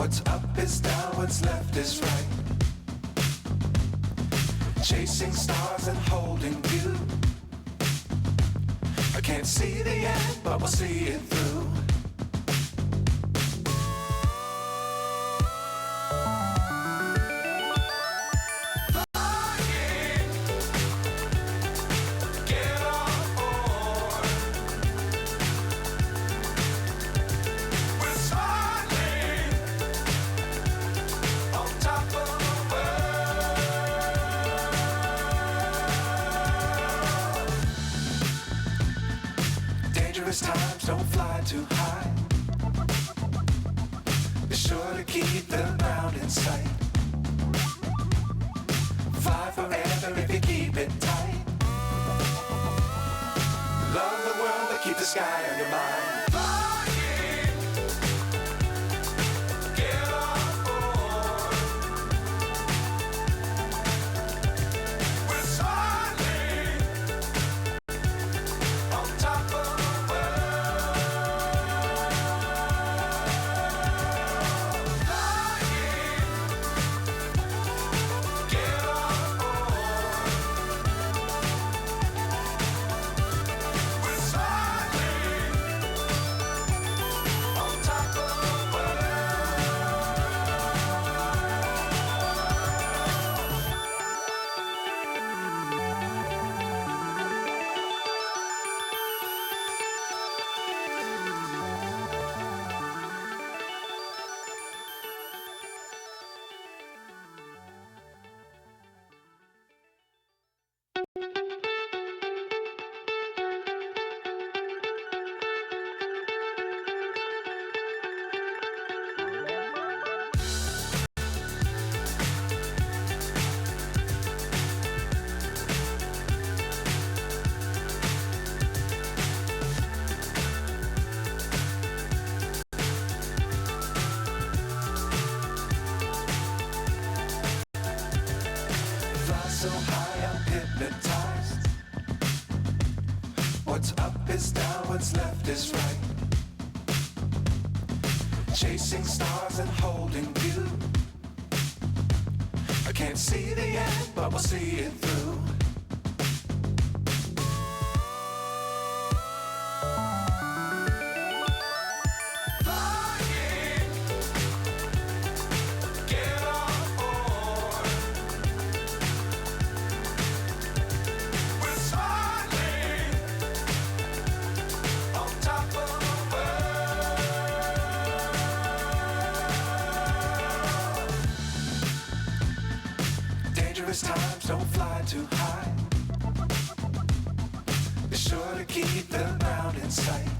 What's up is down, what's left is right. Chasing stars and holding you. I can't see the end, but we'll see it through. Dangerous times, don't fly too high. Be sure to keep the ground in sight. Fly forever if you keep it tight. Love the world, but keep the sky on your mind. So high, I'm hypnotized. What's up is down, what's left is right. Chasing stars and holding you. I can't see the end, but we'll see it through. Dangerous times, don't fly too high. Be sure to keep the ground in sight.